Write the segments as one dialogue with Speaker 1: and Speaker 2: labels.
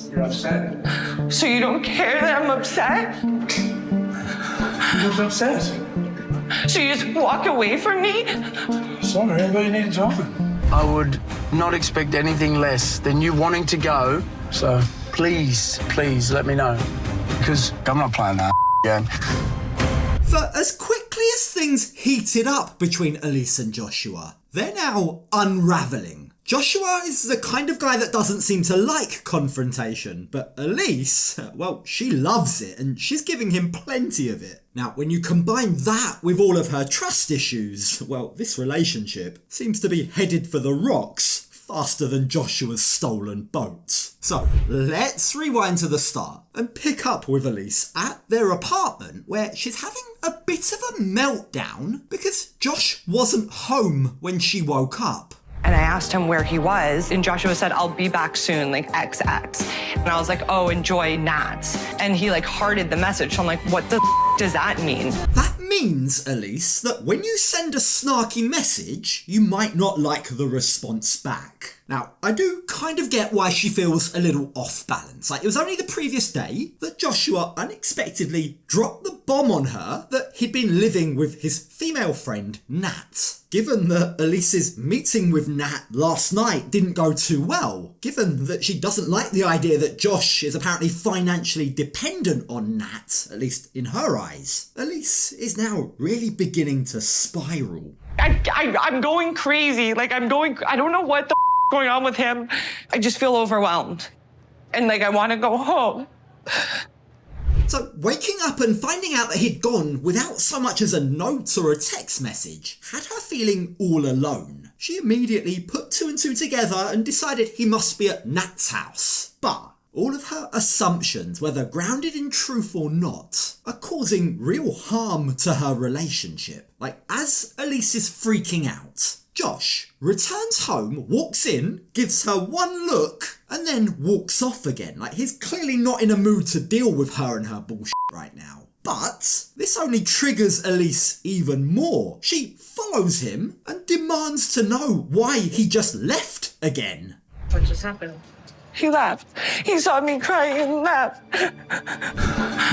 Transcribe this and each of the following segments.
Speaker 1: You're upset.
Speaker 2: So you don't care that I'm upset?
Speaker 1: You're upset.
Speaker 2: So you just walk away from me?
Speaker 1: Sorry, I thought you needed talking.
Speaker 3: I would not expect anything less than you wanting to go. So please, please let me know. Because I'm not playing that again.
Speaker 4: For as quickly as things heated up between Elise and Joshua, they're now unravelling. Joshua is the kind of guy that doesn't seem to like confrontation, but Elise, well, she loves it and she's giving him plenty of it. Now, when you combine that with all of her trust issues, well, this relationship seems to be headed for the rocks faster than Joshua's stolen boat. So, let's rewind to the start and pick up with Elise at their apartment where she's having a bit of a meltdown because Josh wasn't home when she woke up.
Speaker 2: And I asked him where he was, and Joshua said, I'll be back soon, like XX. And I was like, oh, enjoy Nats. And he like hearted the message. So I'm like, what the does that mean?
Speaker 4: That means, Elise, that when you send a snarky message, you might not like the response back. Now, I do kind of get why she feels a little off balance. Like, it was only the previous day that Joshua unexpectedly dropped the bomb on her that he'd been living with his female friend, Nat. Given that Elise's meeting with Nat last night didn't go too well, given that she doesn't like the idea that Josh is apparently financially dependent on Nat, at least in her eyes, Elise is now really beginning to spiral.
Speaker 2: I'm going crazy. Like, I don't know what the going on with him. I just feel overwhelmed. And like, I want to go home.
Speaker 4: So waking up and finding out that he'd gone without so much as a note or a text message had her feeling all alone. She immediately put two and two together and decided he must be at Nat's house. But all of her assumptions, whether grounded in truth or not, are causing real harm to her relationship. Like, as Elise is freaking out, Josh returns home, walks in, gives her one look, and then walks off again. Like, he's clearly not in a mood to deal with her and her bullshit right now. But this only triggers Elise even more. She follows him and demands to know why he just left again.
Speaker 2: What just happened? He left. He saw me crying and left.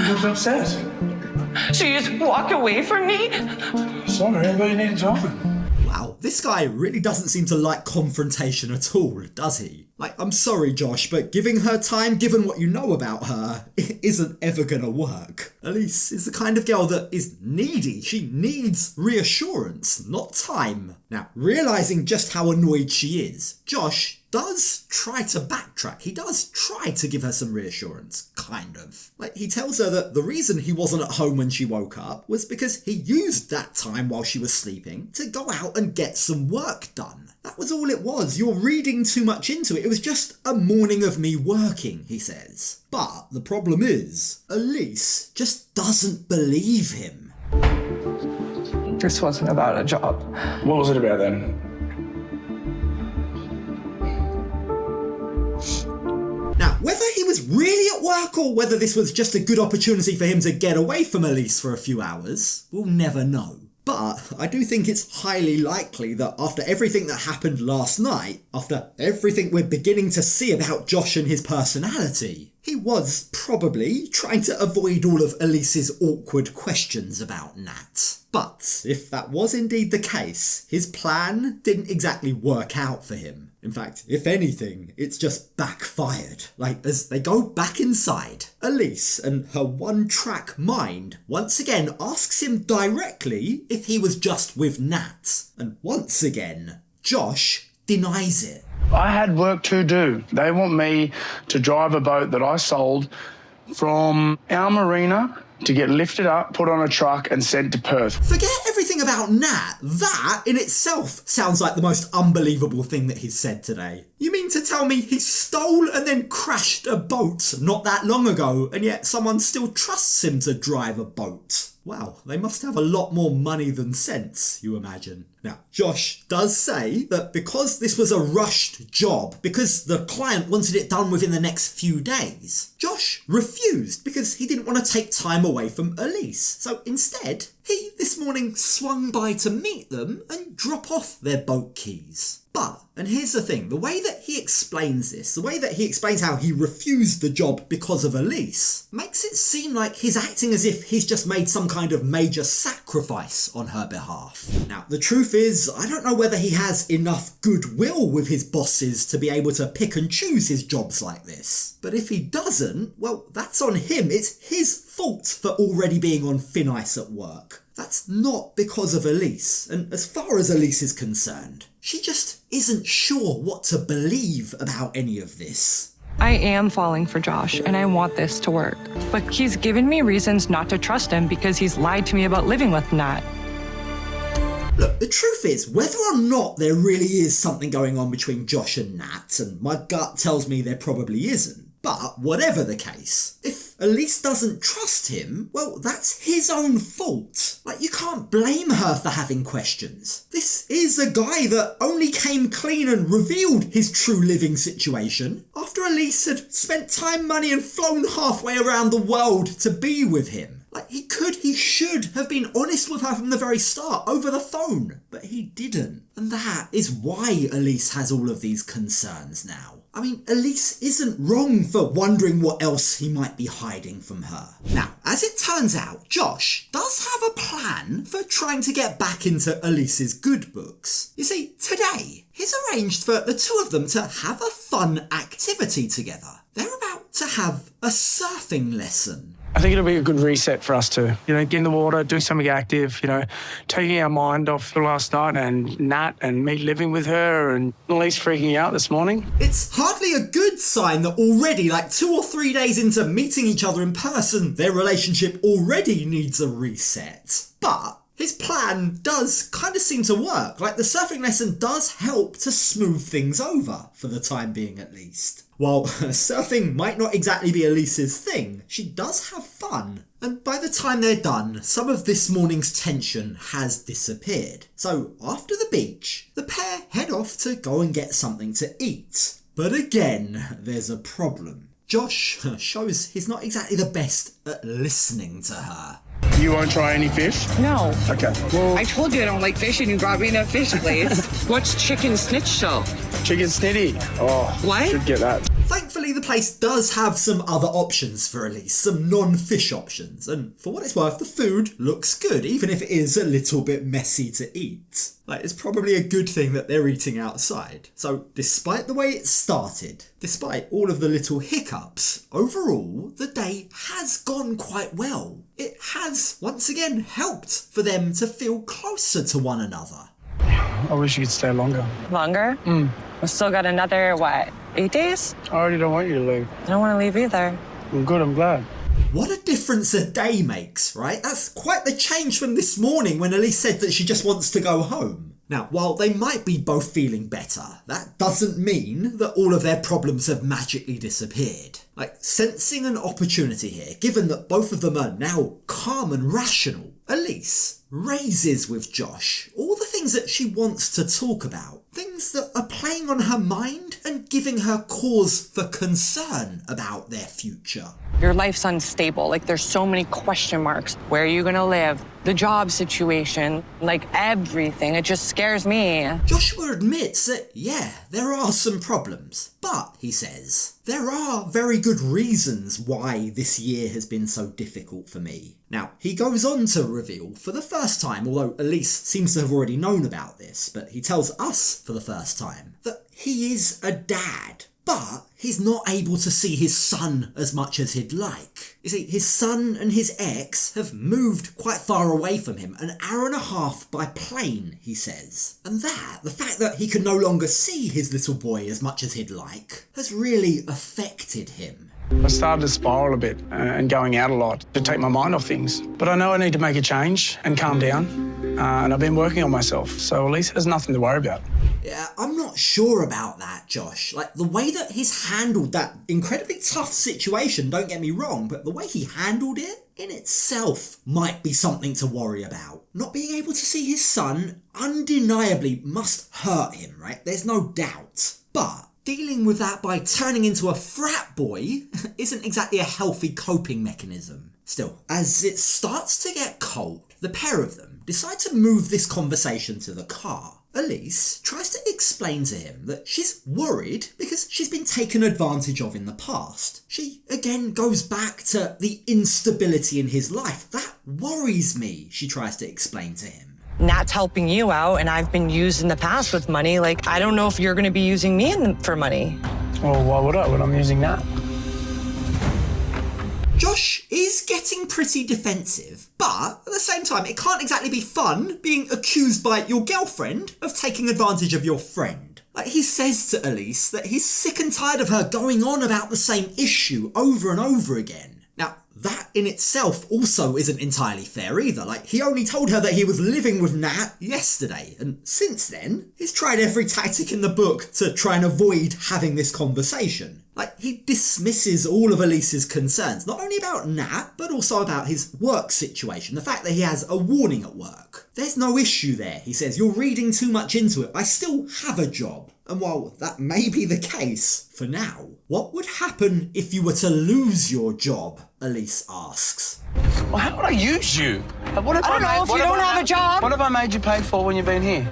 Speaker 1: You're upset.
Speaker 2: So you just walk away from me?
Speaker 1: Sorry, I thought you needed talking.
Speaker 4: Wow, this guy really doesn't seem to like confrontation at all, does he? Like, I'm sorry, Josh, but giving her time, given what you know about her, it isn't ever gonna work. Elise is the kind of girl that is needy. She needs reassurance, not time. Now, realising just how annoyed she is, Josh does try to backtrack. He does try to give her some reassurance, kind of. Like, he tells her that the reason he wasn't at home when she woke up was because he used that time while she was sleeping to go out and get some work done. That was all it was. You're reading too much into it. It was just a morning of me working, he says. But the problem is, Elise just doesn't believe him.
Speaker 2: This wasn't about a job.
Speaker 1: What was it about then?
Speaker 4: Now, whether he was really at work or whether this was just a good opportunity for him to get away from Elise for a few hours, we'll never know. But I do think it's highly likely that after everything that happened last night, after everything we're beginning to see about Josh and his personality, he was probably trying to avoid all of Elise's awkward questions about Nat. But if that was indeed the case, his plan didn't exactly work out for him. In fact, if anything, it's just backfired. Like, as they go back inside, Elise and her one-track mind once again asks him directly if he was just with Nat. And once again, Josh denies it.
Speaker 3: I had work to do. They want me to drive a boat that I sold from our marina to get lifted up, put on a truck and sent to Perth.
Speaker 4: Forget everything about Nat. That in itself sounds like the most unbelievable thing that he's said today. You mean to tell me he stole and then crashed a boat not that long ago, and yet someone still trusts him to drive a boat? Wow, they must have a lot more money than sense, you imagine. Now, Josh does say that because this was a rushed job, because the client wanted it done within the next few days, Josh refused because he didn't want to take time away from Elise. So instead, he this morning swung by to meet them and drop off their boat keys. But, and here's the thing, the way that he explains this, the way that he explains how he refused the job because of Elise, makes it seem like he's acting as if he's just made some kind of major sacrifice on her behalf. Now, the truth is, I don't know whether he has enough goodwill with his bosses to be able to pick and choose his jobs like this. But if he doesn't, well, that's on him. It's his fault for already being on thin ice at work. That's not because of Elise, and as far as Elise is concerned, she just isn't sure what to believe about any of this.
Speaker 2: I am falling for Josh, and I want this to work. But he's given me reasons not to trust him because he's lied to me about living with Nat.
Speaker 4: Look, the truth is, whether or not there really is something going on between Josh and Nat, and my gut tells me there probably isn't, but whatever the case, if Elise doesn't trust him, well, that's his own fault. Like, you can't blame her for having questions. This is a guy that only came clean and revealed his true living situation after Elise had spent time, money and flown halfway around the world to be with him. Like, he should have been honest with her from the very start, over the phone, but he didn't. And that is why Elise has all of these concerns now. I mean, Elise isn't wrong for wondering what else he might be hiding from her. Now, as it turns out, Josh does have a plan for trying to get back into Elise's good books. You see, today, he's arranged for the two of them to have a fun activity together. They're about to have a surfing lesson.
Speaker 3: I think it'll be a good reset for us to, get in the water, do something active, taking our mind off the last night and Nat and me living with her and Elise freaking out this morning.
Speaker 4: It's hardly a good sign that already, 2 or 3 days into meeting each other in person, their relationship already needs a reset. But his plan does kind of seem to work. The surfing lesson does help to smooth things over, for the time being at least. While surfing might not exactly be Elise's thing, she does have fun. And by the time they're done, some of this morning's tension has disappeared. So after the beach, the pair head off to go and get something to eat. But again, there's a problem. Josh shows he's not exactly the best at listening to her.
Speaker 3: You won't try any fish?
Speaker 2: No.
Speaker 3: Okay. Well,
Speaker 5: I told you I don't like fish and you brought me to a fish place. What's chicken schnitzel?
Speaker 3: chicken snitty. Oh,
Speaker 5: What?
Speaker 3: should get that.
Speaker 4: Thankfully, the place does have some other options for Elise, some non-fish options, and for what it's worth, the food looks good, even if it is a little bit messy to eat. It's probably a good thing that they're eating outside. So, despite the way it started, despite all of the little hiccups, overall, the day has gone quite well. It has, once again, helped for them to feel closer to one another.
Speaker 3: I wish you could stay longer.
Speaker 2: Longer? We still got another, 8 days?
Speaker 3: I already don't want you to leave.
Speaker 2: I don't want to leave either.
Speaker 3: I'm good, I'm glad.
Speaker 4: What a difference a day makes, right? That's quite the change from this morning when Elise said that she just wants to go home. Now, while they might be both feeling better, that doesn't mean that all of their problems have magically disappeared. Sensing an opportunity here, given that both of them are now calm and rational, Elise raises with Josh all the things that she wants to talk about. Things that are playing on her mind and giving her cause for concern about their future.
Speaker 2: Your life's unstable. There's so many question marks. Where are you gonna live? The job situation, everything. It just scares me.
Speaker 4: Joshua admits that, yeah, there are some problems. But, he says, there are very good reasons why this year has been so difficult for me. Now, he goes on to reveal, for the first time, although Elise seems to have already known about this, but he tells us for the first time, that he is a dad. But he's not able to see his son as much as he'd like. You see, his son and his ex have moved quite far away from him, an hour and a half by plane, he says. And the fact that he can no longer see his little boy as much as he'd like, has really affected him.
Speaker 3: I started to spiral a bit and going out a lot to take my mind off things. But I know I need to make a change and calm down. And I've been working on myself, so Elise has nothing to worry about.
Speaker 4: Yeah, I'm not sure about that, Josh. The way that he's handled that incredibly tough situation, don't get me wrong, but the way he handled it in itself might be something to worry about. Not being able to see his son undeniably must hurt him, right? There's no doubt. But dealing with that by turning into a frat boy isn't exactly a healthy coping mechanism. Still, as it starts to get cold. The pair of them decide to move this conversation to the car. Elise tries to explain to him that she's worried because she's been taken advantage of in the past. She again goes back to the instability in his life. That worries me, she tries to explain to him.
Speaker 2: Nat's helping you out, and I've been used in the past with money. Like, I don't know if you're going to be using me for money.
Speaker 3: Well, why would I when I'm using that?
Speaker 4: Josh is getting pretty defensive, but at the same time, it can't exactly be fun being accused by your girlfriend of taking advantage of your friend. Like, he says to Elise that he's sick and tired of her going on about the same issue over and over again. Now, that in itself also isn't entirely fair either. Like, he only told her that he was living with Nat yesterday, and since then, he's tried every tactic in the book to try and avoid having this conversation. Like, he dismisses all of Elise's concerns, not only about Nat, but also about his work situation, the fact that he has a warning at work. There's no issue there, he says. You're reading too much into it. I still have a job. And while that may be the case for now, what would happen if you were to lose your job? Elise asks.
Speaker 3: Well, how would I use you? What if
Speaker 2: I don't know, if you don't have a job.
Speaker 3: What have I made you pay for when you've been here?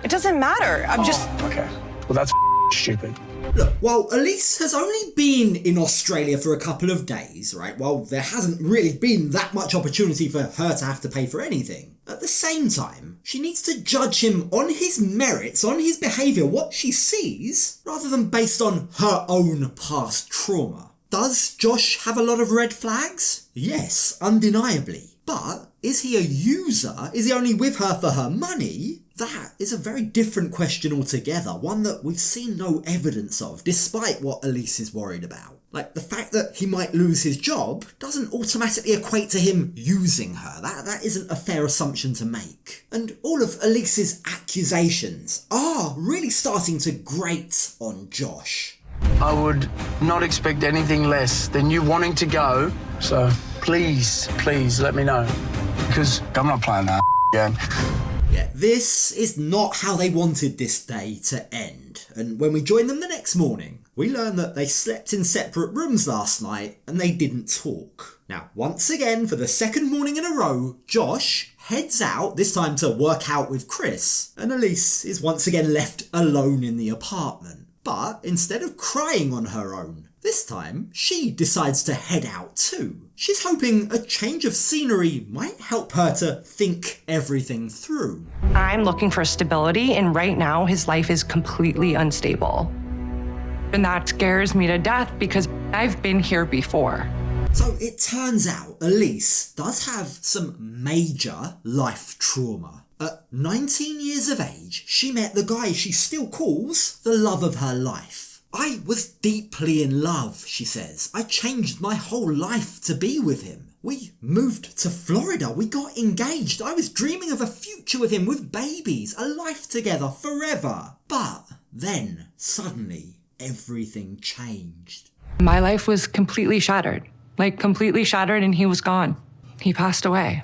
Speaker 2: It doesn't matter. I'm just...
Speaker 3: Okay. Well, that's stupid.
Speaker 4: Look, while Elise has only been in Australia for a couple of days, right, while there hasn't really been that much opportunity for her to have to pay for anything, at the same time, she needs to judge him on his merits, on his behaviour, what she sees, rather than based on her own past trauma. Does Josh have a lot of red flags? Yes, undeniably. But is he a user? Is he only with her for her money? That is a very different question altogether, one that we've seen no evidence of, despite what Elise is worried about. Like, the fact that he might lose his job doesn't automatically equate to him using her. That isn't a fair assumption to make. And all of Elise's accusations are really starting to grate on Josh.
Speaker 3: I would not expect anything less than you wanting to go. So please let me know. Because I'm not playing that again.
Speaker 4: Yeah, this is not how they wanted this day to end. And when we join them the next morning, we learn that they slept in separate rooms last night and they didn't talk. Now, once again, for the second morning in a row, Josh heads out, this time to work out with Chris, and Elise is once again left alone in the apartment. But instead of crying on her own, this time she decides to head out too. She's hoping a change of scenery might help her to think everything through.
Speaker 2: I'm looking for stability, and right now his life is completely unstable. And that scares me to death because I've been here before.
Speaker 4: So it turns out Elise does have some major life trauma. At 19 years of age, she met the guy she still calls the love of her life. I was deeply in love, she says. I changed my whole life to be with him. We moved to Florida. We got engaged. I was dreaming of a future with him, with babies, a life together forever. But then, suddenly, everything changed.
Speaker 2: My life was completely shattered. Like, completely shattered, and he was gone. He passed away.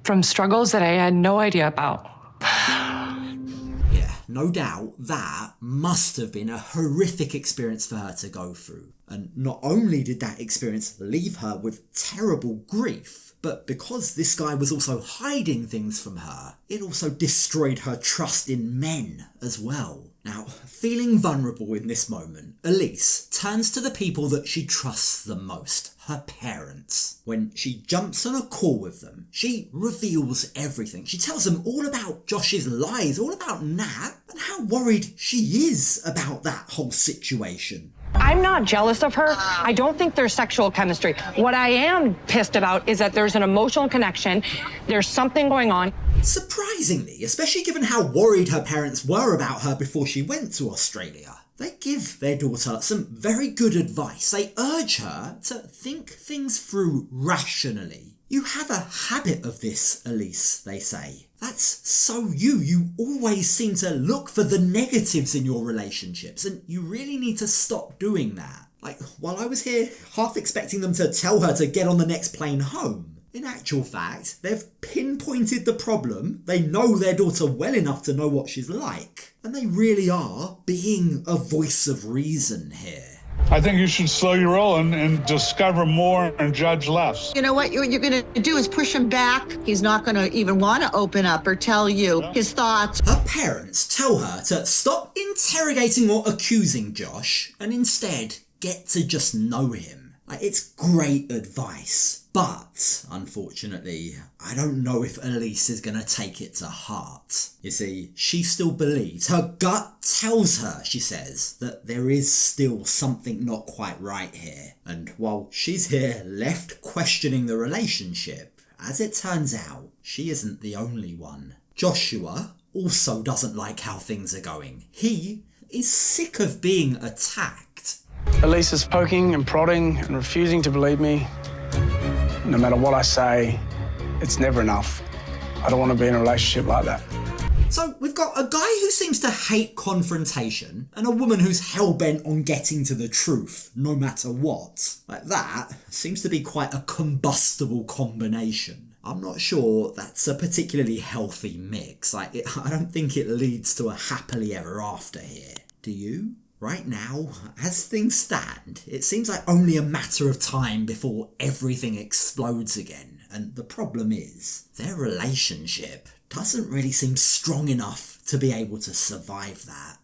Speaker 2: From struggles that I had no idea about.
Speaker 4: Yeah, no doubt that must have been a horrific experience for her to go through. And not only did that experience leave her with terrible grief, but because this guy was also hiding things from her, it also destroyed her trust in men as well. Now, feeling vulnerable in this moment, Elise turns to the people that she trusts the most, her parents. When she jumps on a call with them, she reveals everything. She tells them all about Josh's lies, all about Nat, and how worried she is about that whole situation.
Speaker 2: I'm not jealous of her. I don't think there's sexual chemistry. What I am pissed about is that there's an emotional connection. There's something going on.
Speaker 4: Surprisingly, especially given how worried her parents were about her before she went to Australia, they give their daughter some very good advice. They urge her to think things through rationally. You have a habit of this, Elise, they say. That's so you. You always seem to look for the negatives in your relationships, and you really need to stop doing that. Like, while I was here half expecting them to tell her to get on the next plane home, in actual fact, they've pinpointed the problem, they know their daughter well enough to know what she's like, and they really are being a voice of reason here.
Speaker 6: I think you should slow your roll and discover more and judge less.
Speaker 7: You know what you're going to do is push him back. He's not going to even want to open up or tell you his thoughts.
Speaker 4: Her parents tell her to stop interrogating or accusing Josh and instead get to just know him. It's great advice, but unfortunately, I don't know if Elise is going to take it to heart. You see, she still believes, her gut tells her, she says, that there is still something not quite right here. And while she's here left questioning the relationship, as it turns out, she isn't the only one. Joshua also doesn't like how things are going. He is sick of being attacked.
Speaker 3: Elise is poking and prodding and refusing to believe me. No matter what I say, it's never enough. I don't want to be in a relationship like that.
Speaker 4: So we've got a guy who seems to hate confrontation and a woman who's hell-bent on getting to the truth, no matter what. Like, that seems to be quite a combustible combination. I'm not sure that's a particularly healthy mix. I don't think it leads to a happily ever after here. Do you? Right now, as things stand, it seems like only a matter of time before everything explodes again. And the problem is, their relationship doesn't really seem strong enough to be able to survive that.